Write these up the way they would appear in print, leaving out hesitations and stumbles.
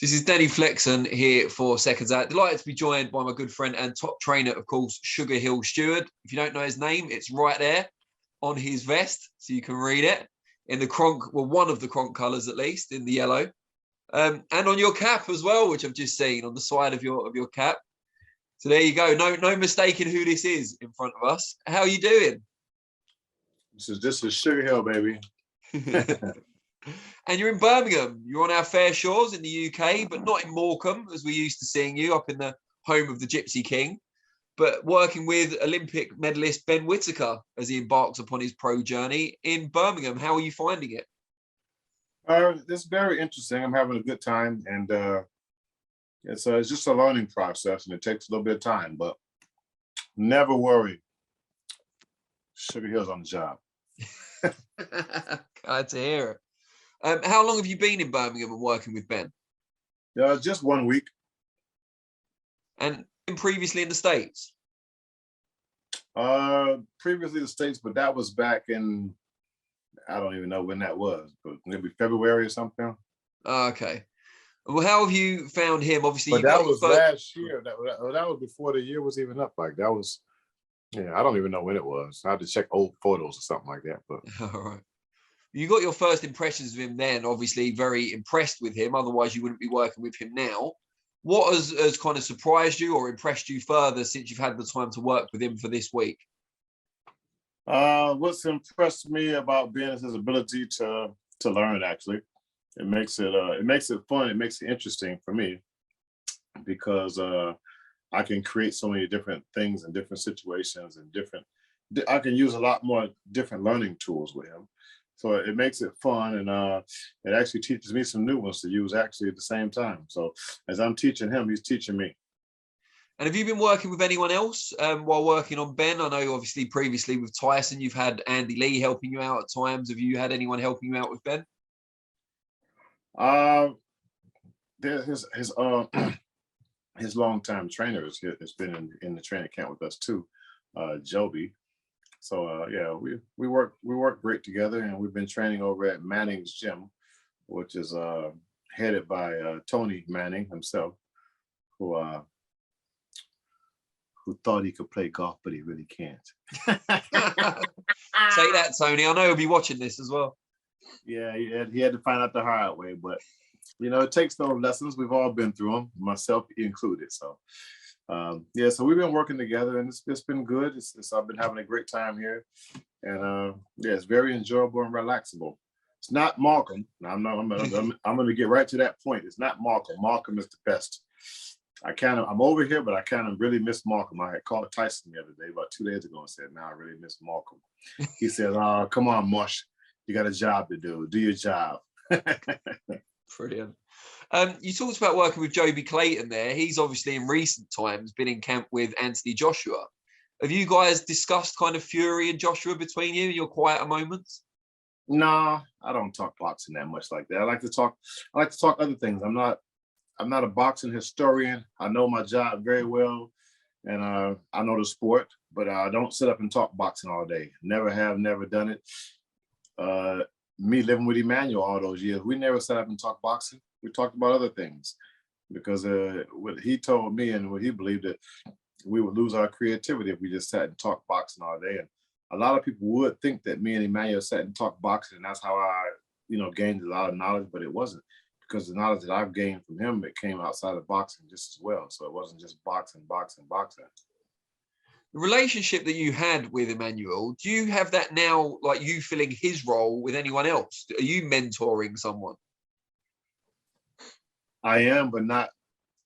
This is Danny Flexon here for Seconds Out. Delighted to be joined by my good friend and top trainer, of course, Sugarhill Steward. If you don't know his name, it's right there on his vest, so you can read it in the Kronk, well, one of the Kronk colours at least, in the yellow, and on your cap as well, which I've just seen on the side of your cap. So there you go. No mistaking who this is in front of us. How are you doing? This is Sugarhill, baby. And you're in Birmingham. You're on our fair shores in the UK, but not in Morecambe, as we're used to seeing you up in the home of the Gypsy King, but working with Olympic medalist Ben Whittaker as he embarks upon his pro journey in Birmingham. How are you finding it? It's very interesting. I'm having a good time, and it's just a learning process, and it takes a little bit of time, but never worry. Sugarhill's on the job. Glad to hear it. How long have you been in Birmingham and working with Ben? Just 1 week. And previously in the States? Previously the States, but that was back in, I don't even know when that was, but maybe February or something. Okay. Well, how have you found him? Obviously, but that was last year. That was before the year was even up. Like that was, yeah, I don't even know when it was. I had to check old photos or something like that. But all right. You got your first impressions of him then, obviously very impressed with him. Otherwise, you wouldn't be working with him now. What has kind of surprised you or impressed you further since you've had the time to work with him for this week? What's impressed me about Ben is his ability to learn. Actually, it makes it fun. It makes it interesting for me because I can create so many different things in different situations and I can use a lot more different learning tools with him. So it makes it fun, and it actually teaches me some new ones to use actually at the same time. So as I'm teaching him, he's teaching me. And have you been working with anyone else while working on Ben? I know obviously previously with Tyson, you've had Andy Lee helping you out at times. Have you had anyone helping you out with Ben? There's his longtime trainer has been in the training camp with us too, Joby. So yeah, we work great together, and we've been training over at Manning's gym, which is headed by Tony Manning himself, who thought he could play golf, but he really can't. Say that, Tony. I know he'll be watching this as well. Yeah, he had to find out the hard way, but you know, it takes those lessons. We've all been through them, myself included. So. Yeah, so we've been working together, and it's been good. I've been having a great time here, and yeah, it's very enjoyable and relaxable. It's not Malcolm. I'm going to get right to that point. It's not Malcolm. Malcolm is the best. I'm over here, but I kind of really miss Malcolm. I had called Tyson the other day, about 2 days ago, and said, "No, I really miss Malcolm." He said, "Oh, come on, Mush, you got a job to do. Do your job." Brilliant. You talked about working with Joby Clayton there. He's obviously in recent times been in camp with Anthony Joshua. Have you guys discussed kind of Fury and Joshua between you, your quieter moments? No, I don't talk boxing that much like that. I like to talk other things. I'm not a boxing historian. I know my job very well, and I know the sport, but I don't sit up and talk boxing all day. Never have, never done it. Me living with Emmanuel all those years, we never sat up and talked boxing. We talked about other things because what he told me and what he believed that we would lose our creativity if we just sat and talked boxing all day. And a lot of people would think that me and Emmanuel sat and talked boxing, and that's how I, gained a lot of knowledge, but it wasn't, because the knowledge that I've gained from him, it came outside of boxing just as well. So it wasn't just boxing. The relationship that you had with Emmanuel, do you have that now, like you filling his role with anyone else? Are you mentoring someone? I am, but not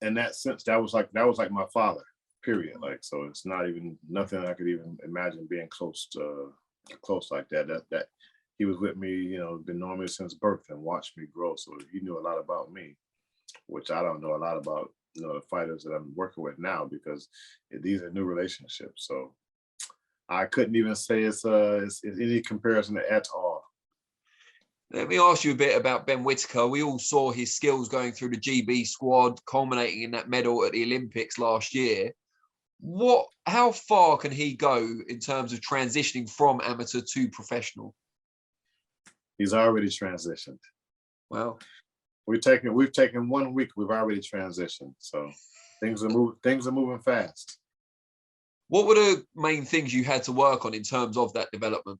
in that sense. That was like my father, period. Like, so it's not even nothing I could even imagine being close like that. That he was with me, been knowing me since birth and watched me grow. So he knew a lot about me, which I don't know a lot about, the fighters that I'm working with now, because these are new relationships. So I couldn't even say it's any comparison at all. Let me ask you a bit about Ben Whittaker. We all saw his skills going through the GB squad, culminating in that medal at the Olympics last year. How far can he go in terms of transitioning from amateur to professional? He's already transitioned. Wow. we've taken 1 week. We've already transitioned. So things are moving fast. What were the main things you had to work on in terms of that development?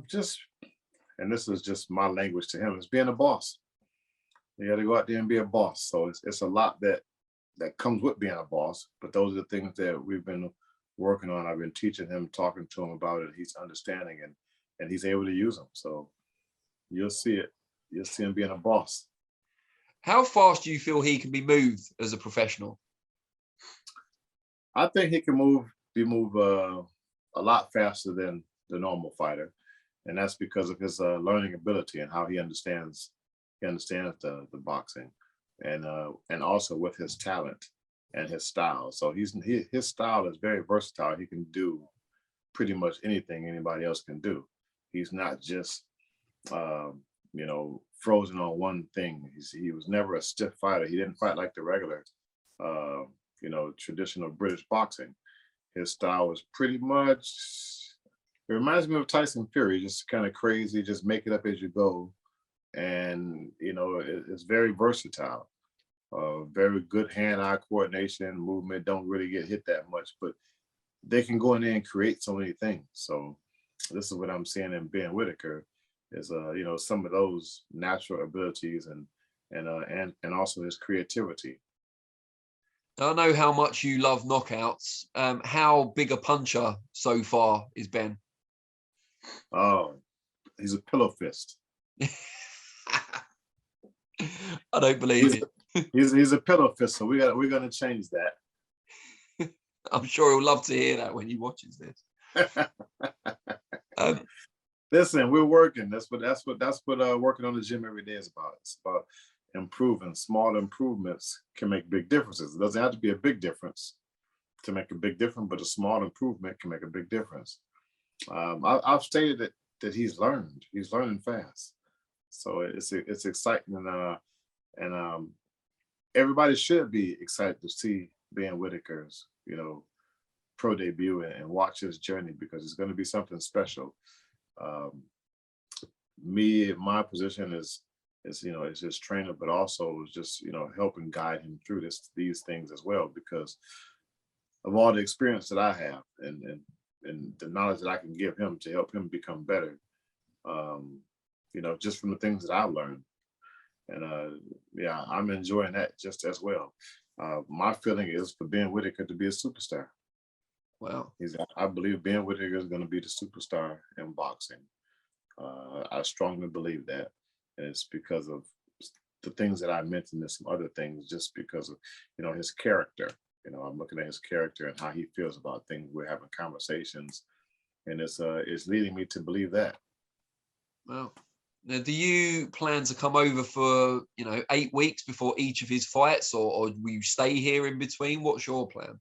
Just, and this is just my language to him, is being a boss. You got to go out there and be a boss. So it's a lot that comes with being a boss. But those are the things that we've been working on. I've been teaching him, talking to him about it. He's understanding and he's able to use them. So you'll see it. You'll see him being a boss. How fast do you feel he can be moved as a professional? I think he can move a lot faster than the normal fighter, and that's because of his learning ability and how he understands the boxing, and also with his talent and his style. So his style is very versatile. He can do pretty much anything anybody else can do. He's not just frozen on one thing. He was never a stiff fighter. He didn't fight like the regular traditional British boxing. His style was pretty much, it reminds me of Tyson Fury, just kind of crazy, just make it up as you go. And, it's very versatile. Very good hand-eye coordination, movement, don't really get hit that much, but they can go in there and create so many things. So this is what I'm seeing in Ben Whittaker is, some of those natural abilities and also his creativity. I know how much you love knockouts. How big a puncher so far is Ben? Oh, he's a pillow fist. I don't believe it. He's a pillow fist, so we're gonna change that. I'm sure he'll love to hear that when he watches this. Listen, we're working. That's what working on the gym every day is about. It's about improving. Small improvements can make big differences. It doesn't have to be a big difference to make a big difference, but a small improvement can make a big difference. I've stated that he's learned. He's learning fast, so it's exciting, and everybody should be excited to see Ben Whittaker's pro debut and watch his journey, because it's going to be something special. My position is his trainer, but also is just helping guide him through these things as well, because of all the experience that I have and the knowledge that I can give him to help him become better. Just from the things that I've learned, and I'm enjoying that just as well. My feeling is for Ben Whittaker to be a superstar. Wow. I believe Ben Whittaker is going to be the superstar in boxing. I strongly believe that. And it's because of the things that I mentioned and some other things, just because of, his character. I'm looking at his character and how he feels about things. We're having conversations, and it's leading me to believe that. Wow. Now, do you plan to come over for, 8 weeks before each of his fights, or will you stay here in between? What's your plan?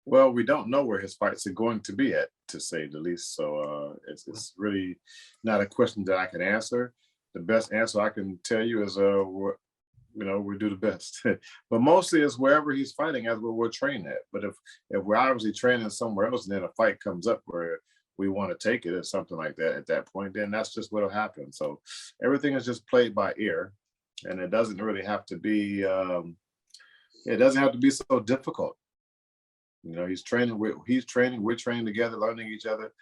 Well, we don't know where his fights are going to be at, to say the least. So it's really not a question that I can answer. The best answer I can tell you is, we do the best. But mostly it's wherever he's fighting, that's where we're trained at. But if we're obviously training somewhere else and then a fight comes up where we want to take it or something like that at that point, then that's just what'll happen. So everything is just played by ear, and it doesn't really have to be. It doesn't have to be so difficult. He's training. We're training together, learning each other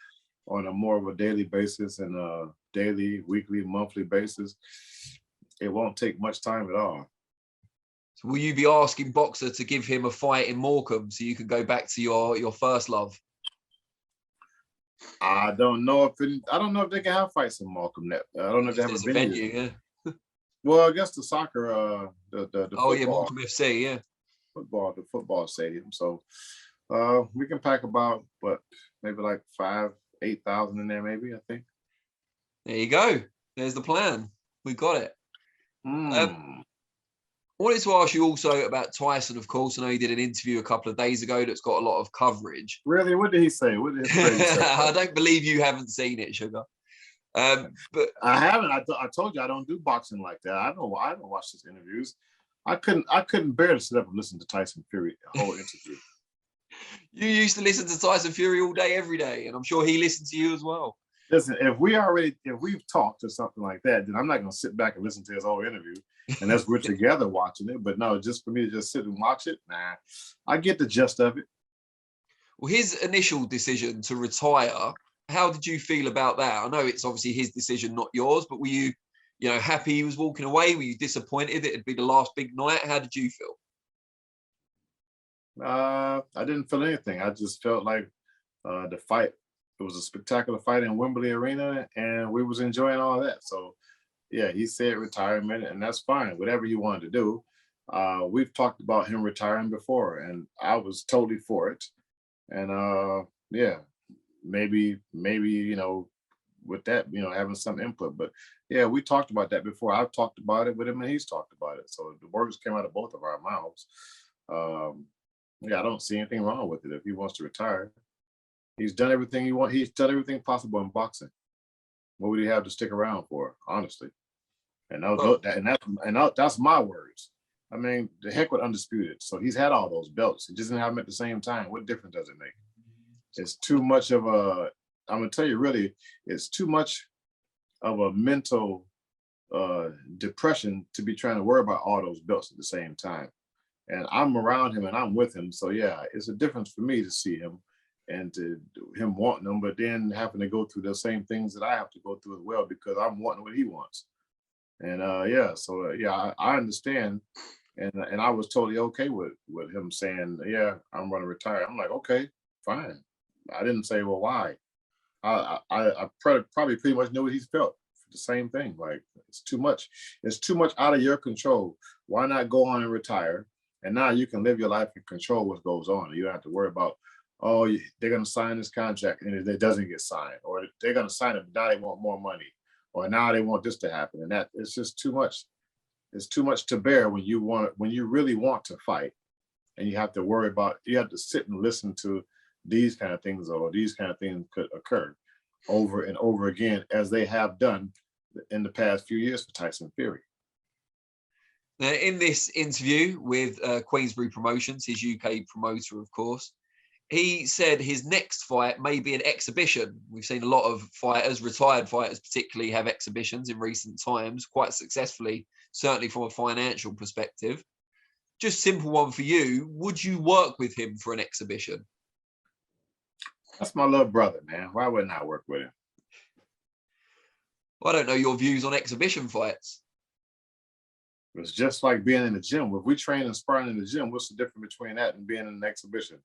on a more of a daily basis and a daily, weekly, monthly basis. It won't take much time at all. So will you be asking Boxer to give him a fight in Morecambe so you can go back to your first love? I don't know if they can have fights in Morecambe. I don't know if they have a venue. Yeah. Well, I guess the soccer, the football, Morecambe FC, yeah. The football stadium. So we can pack about maybe like 5,000-8,000 in there, maybe, I think. There you go. There's the plan. We got it. I wanted to ask you also about Tyson, of course. I know you did an interview a couple of days ago that's got a lot of coverage. Really? What did he say? What did he say? I don't believe you haven't seen it, Sugar. But I haven't. I told you I don't do boxing like that. I don't watch his interviews. I couldn't bear to sit up and listen to Tyson Fury the whole interview. You used to listen to Tyson Fury all day, every day, and I'm sure he listened to you as well. Listen, if we've talked or something like that, then I'm not going to sit back and listen to his whole interview unless we're together watching it. But no, just for me to just sit and watch it, nah, I get the gist of it. Well, his initial decision to retire, how did you feel about that? I know it's obviously his decision, not yours, but were you, happy he was walking away? Were you disappointed it'd be the last big night? How did you feel? I didn't feel anything. I just felt like the fight, it was a spectacular fight in Wembley Arena, and we was enjoying all that. So yeah, he said retirement, and that's fine, whatever he wanted to do. We've talked about him retiring before, and I was totally for it. And yeah, maybe with that, having some input. But yeah, we talked about that before. I've talked about it with him, and he's talked about it. So the words came out of both of our mouths. Yeah, I don't see anything wrong with it if he wants to retire. He's done everything he wants. He's done everything possible in boxing. What would he have to stick around for, honestly? And that's my words. I mean, the heck with undisputed. So he's had all those belts. He just didn't have them at the same time. What difference does it make? It's too much of a. I'm gonna tell you, really, it's too much of a mental depression to be trying to worry about all those belts at the same time. And I'm around him and I'm with him. So yeah, it's a difference for me to see him and to him wanting them, but then having to go through the same things that I have to go through as well because I'm wanting what he wants. And yeah, so yeah, I understand. And I was totally okay with him saying, yeah, I'm going to retire. I'm like, okay, fine. I didn't say, well, why? I probably pretty much knew what he's felt. The same thing. Like, it's too much. It's too much out of your control. Why not go on and retire? And now you can live your life and control what goes on. You don't have to worry about, oh, they're going to sign this contract and it doesn't get signed, or they're going to sign it, but now they want more money, or now they want this to happen. And that it's just too much. It's too much to bear when you really want to fight, and you have to sit and listen to these kind of things, or these kind of things could occur over and over again, as they have done in the past few years for Tyson Fury. Now, in this interview with Queensbury Promotions, his UK promoter, of course, he said his next fight may be an exhibition. We've seen a lot of fighters, retired fighters particularly, have exhibitions in recent times, quite successfully, certainly from a financial perspective. Just simple one for you. Would you work with him for an exhibition? That's my little brother, man. Why wouldn't I work with him? I don't know your views on exhibition fights. It's just like being in the gym. If we train and sparring in the gym, what's the difference between that and being in an exhibition?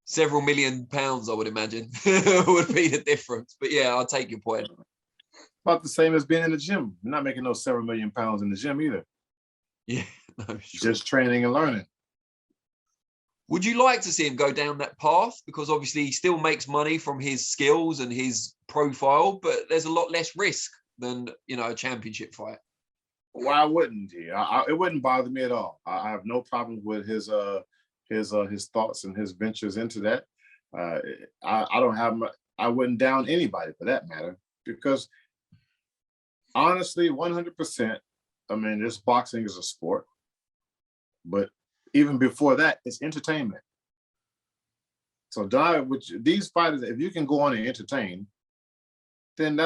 Several £1 million, I would imagine, would be the difference. But yeah, I'll take your point. About the same as being in the gym. You're not making those several £1 million in the gym either. Yeah, no, sure. Just training and learning. Would you like to see him go down that path? Because obviously he still makes money from his skills and his profile, but there's a lot less risk than, a championship fight. Why wouldn't he? It wouldn't bother me at all. I have no problem with his thoughts and his ventures into that. I wouldn't down anybody for that matter, because honestly, 100%, I mean, this boxing is a sport, but even before that, it's entertainment. So these fighters, if you can go on and entertain, then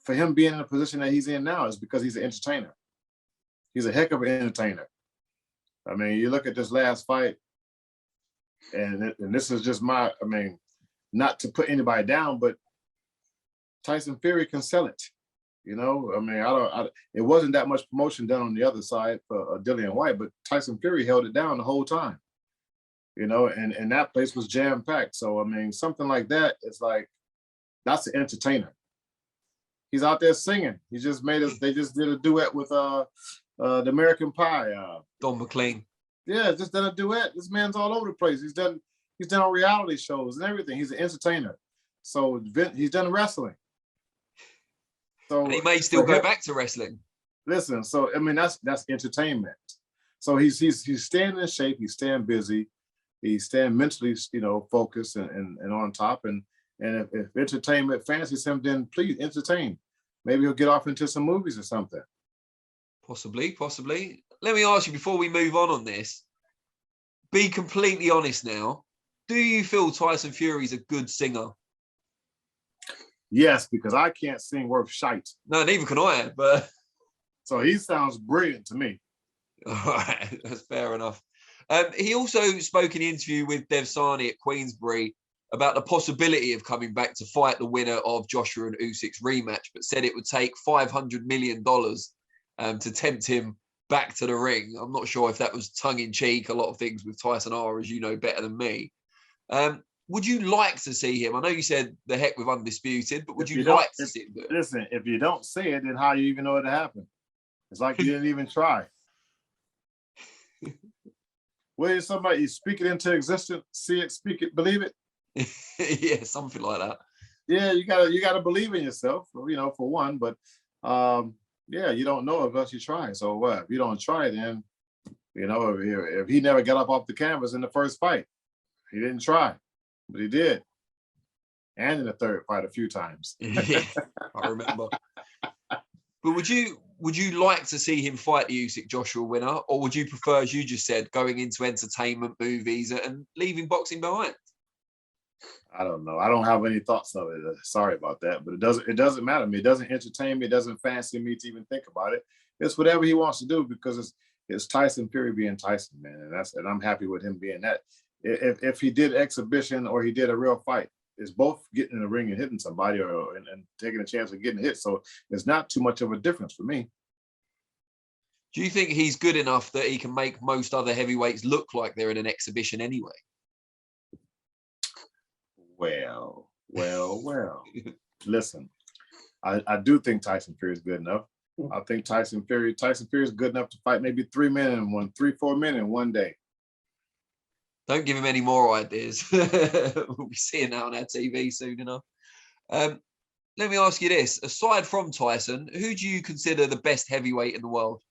for him being in the position that he's in now is because he's an entertainer. He's a heck of an entertainer. I mean, you look at this last fight, and this is just not to put anybody down, but Tyson Fury can sell it. I mean, it wasn't that much promotion done on the other side for Dillian White, but Tyson Fury held it down the whole time. And that place was jam-packed. So, I mean, something like that, it's like, that's an entertainer. He's out there singing. They just did a duet with the American Pie. Don McLean. Yeah, just done a duet. This man's all over the place. He's done on reality shows and everything. He's an entertainer. So he's done wrestling. So and he may still go back to wrestling. Listen, so I mean that's entertainment. So he's staying in shape. He's staying busy. He's staying mentally, focused and on top. And if entertainment fancies him, then please entertain. Maybe he'll get off into some movies or something. Possibly. Let me ask you before we move on this. Be completely honest now. Do you feel Tyson Fury's a good singer? Yes, because I can't sing worth shite. No, neither can I, but so he sounds brilliant to me. All right, that's fair enough. He also spoke in an interview with Dev Sani at Queensbury about the possibility of coming back to fight the winner of Joshua and Usyk's rematch, but said it would take $500 million to tempt him back to the ring. I'm not sure if that was tongue-in-cheek. A lot of things with Tyson are, as you know, better than me. Would you like to see him? I know you said the heck with Undisputed, but would you like to see him do it? Listen, if you don't say it, then how you even know it happened? It's like you didn't even try. Where is somebody speak it into existence, see it, speak it, believe it? Yeah, something like that. Yeah, you gotta believe in yourself, you know, for one. But yeah, you don't know unless you try. So what? If you don't try, then you know, if he never got up off the canvas in the first fight, he didn't try, but he did, and in the third fight a few times. Yeah, I remember. But would you like to see him fight the Usyk Joshua winner, or would you prefer, as you just said, going into entertainment, movies, and leaving boxing behind? I don't know. I don't have any thoughts of it. Sorry about that, but it doesn't matter to me. It doesn't entertain me. It doesn't fancy me to even think about it. It's whatever he wants to do because it's Tyson Fury being Tyson, man, and I'm happy with him being that. If he did exhibition or he did a real fight, it's both getting in the ring and hitting somebody and taking a chance of getting hit. So it's not too much of a difference for me. Do you think he's good enough that he can make most other heavyweights look like they're in an exhibition anyway? Well. Listen, I do think Tyson Fury is good enough. I think Tyson Fury is good enough to fight maybe 4 men in one day. Don't give him any more ideas. We'll be seeing that on our TV soon enough. Let me ask you this. Aside from Tyson, who do you consider the best heavyweight in the world?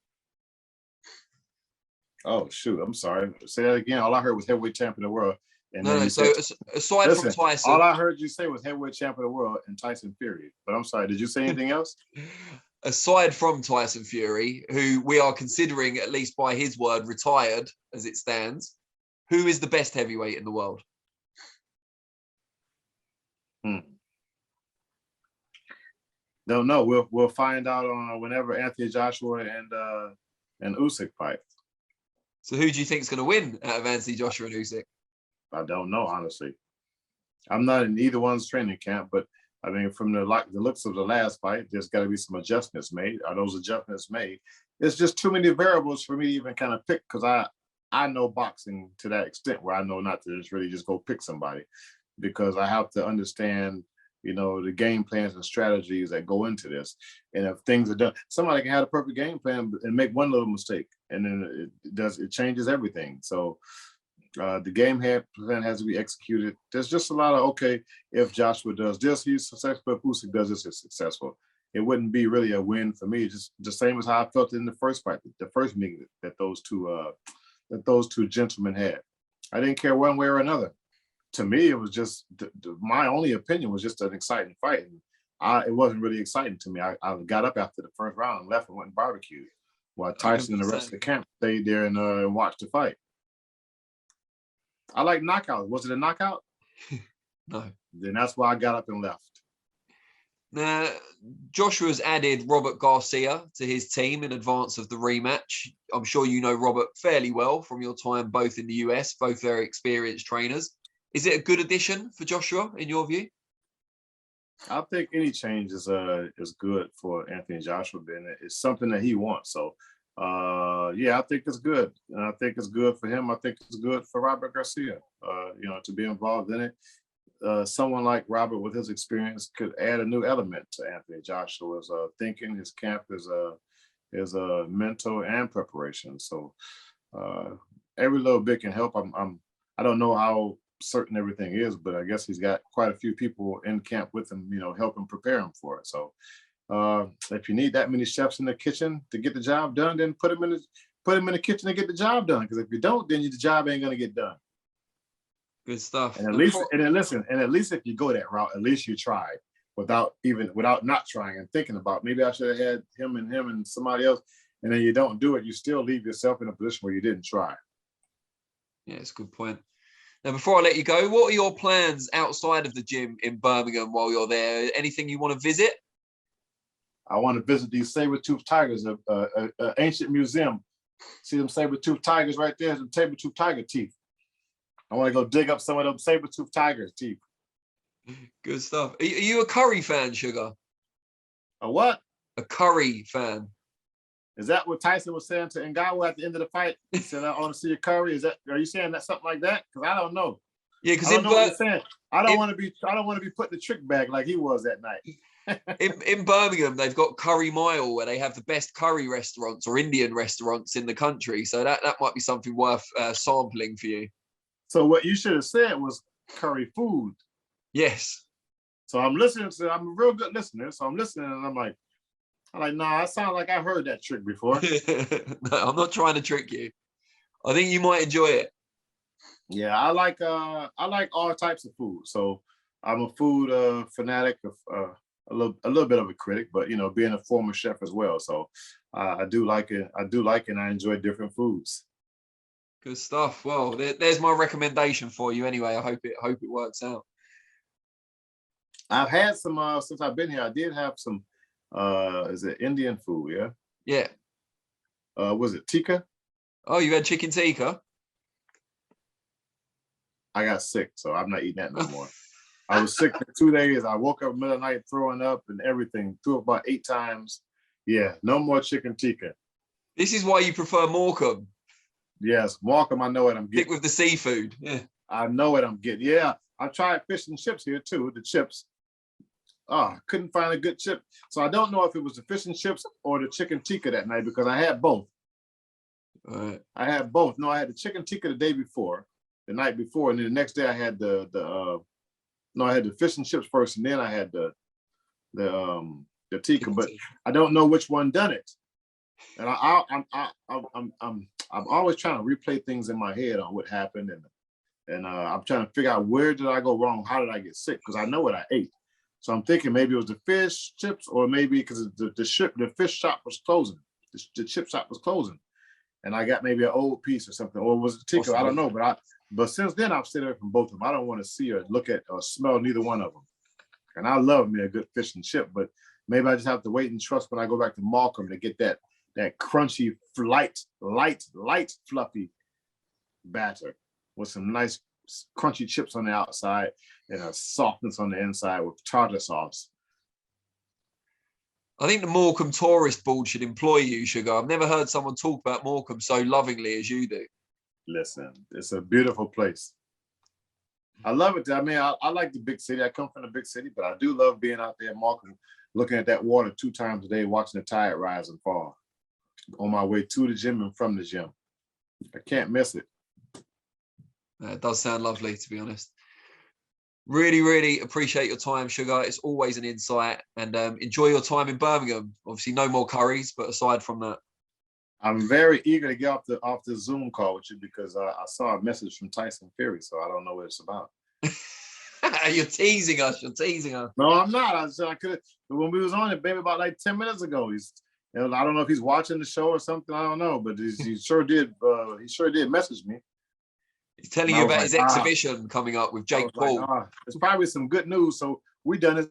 Oh, shoot. I'm sorry. Say that again. All I heard was heavyweight champion of the world. And no. So aside from Tyson, all I heard you say was heavyweight champion of the world and Tyson Fury. But I'm sorry. Did you say anything else? Aside from Tyson Fury, who we are considering, at least by his word, retired as it stands, who is the best heavyweight in the world? Don't know. We'll find out on whenever Anthony Joshua and Usyk fight. So who do you think is going to win out of Anthony Joshua and Usyk? I don't know, honestly. I'm not in either one's training camp, but I mean, from the looks of the last fight, there's got to be some adjustments made. Are those adjustments made? It's just too many variables for me to even kind of pick because I know boxing to that extent where I know not to just really just go pick somebody because I have to understand, you know, the game plans and strategies that go into this. And if things are done, somebody can have a perfect game plan and make one little mistake, and then it changes everything. So the game plan has to be executed. There's just a lot of, okay, if Joshua does this, he's successful. If Usyk does this, he's successful. It wouldn't be really a win for me. Just the same as how I felt in the first fight, the first meeting that those two gentlemen had. I didn't care one way or another. To me, it was just my only opinion was just an exciting fight. And it wasn't really exciting to me. I got up after the first round and left and went and barbecued, while Tyson and the rest of the camp stayed there and watched the fight. I like knockouts. Was it a knockout? No. Then that's why I got up and left. Now, Joshua's added Robert Garcia to his team in advance of the rematch. I'm sure you know Robert fairly well from your time both in the US, both very experienced trainers. Is it a good addition for Joshua, in your view? I think any change is good for Anthony Joshua. It's something that he wants. So, yeah, I think it's good. And I think it's good for him. I think it's good for Robert Garcia, you know, to be involved in it. Someone like Robert with his experience could add a new element to Anthony Joshua's thinking, his camp, his mental and preparation. So every little bit can help. I don't know how certain everything is, but I guess he's got quite a few people in camp with him, you know, help him prepare him for it. So if you need that many chefs in the kitchen to get the job done, then put him in the kitchen to get the job done. Because if you don't, then the job ain't gonna get done. Good stuff. And at least if you go that route, at least you tried without not trying and thinking about maybe I should have had him and somebody else, and then you don't do it, you still leave yourself in a position where you didn't try. Yeah, it's a good point. Now, before I let you go, what are your plans outside of the gym in Birmingham while you're there? Anything you want to visit? I want to visit these saber-toothed tigers, an ancient museum. See them saber-toothed tigers right there, the saber-toothed tiger teeth. I want to go dig up some of them saber-toothed tigers' teeth. Good stuff. Are you a Curry fan, Sugar? A what? A Curry fan. Is that what Tyson was saying to Ngannou at the end of the fight? He said, "I want to see a Curry." Are you saying that something like that? Because I don't know. Yeah, because I don't know what you're saying. I don't want to be put in the trick bag like he was that night. in Birmingham, they've got Curry Mile, where they have the best curry restaurants or Indian restaurants in the country. So that might be something worth sampling for you. So what you should have said was curry food. Yes. So I'm listening to. I'm a real good listener. So I'm listening, and I'm like, nah, it sounds like I've heard that trick before. No, I'm not trying to trick you. I think you might enjoy it. Yeah, I like all types of food. So I'm a food fanatic, a little bit of a critic, but being a former chef as well. So I do like it. And I enjoy different foods. Good stuff. Well, there's my recommendation for you anyway. I hope it works out. I've had some since I've been here. I did have some is it Indian food? Yeah. Yeah. Was it tikka? Oh, you had chicken tikka? I got sick, so I'm not eating that no more. I was sick for 2 days. I woke up in the middle of the night throwing up and everything. Threw up about 8 times. Yeah, no more chicken tikka. This is why you prefer Morecambe. Yes, Morecambe, I know what I'm getting. Stick with the seafood. Yeah. I know what I'm getting. Yeah, I tried fish and chips here too, the chips. I couldn't find a good chip. So I don't know if it was the fish and chips or the chicken tikka that night because I had both. All right. I had both. No, I had the chicken tikka the night before, and then the next day I had I had the fish and chips first, and then I had the tikka. But I don't know which one done it. And I'm always trying to replay things in my head on what happened, and I'm trying to figure out where did I go wrong, how did I get sick? Because I know what I ate. So I'm thinking maybe it was the fish chips, or maybe because the fish shop was closing, the chip shop was closing, and I got maybe an old piece or something, or was it tikka? I don't know, but since then I've stayed away from both of them. I don't want to see or look at or smell neither one of them. And I love me a good fish and chip, but maybe I just have to wait and trust when I go back to Morecambe to get that crunchy, light, fluffy batter with some nice crunchy chips on the outside and a softness on the inside with tartar sauce. I think the Morecambe Tourist Board should employ you, Sugar. I've never heard someone talk about Morecambe so lovingly as you do. Listen, it's a beautiful place. I love it. I mean, I like the big city. I come from the big city, but I do love being out there in Morecambe, looking at that water 2 times a day, watching the tide rise and fall on my way to the gym and from the gym. I can't miss it. It does sound lovely, to be honest. Really, really appreciate your time, Sugar. It's always an insight, and enjoy your time in Birmingham. Obviously, no more curries, but aside from that, I'm very eager to get off the Zoom call with you because I saw a message from Tyson Fury, so I don't know what it's about. You're teasing us. You're teasing us. No, I'm not. I could when we was on it, baby, about like 10 minutes ago. I don't know if he's watching the show or something. I don't know, but he sure did. He sure did message me. He's telling you about his exhibition coming up with Jake Paul. There's probably some good news. So we done it.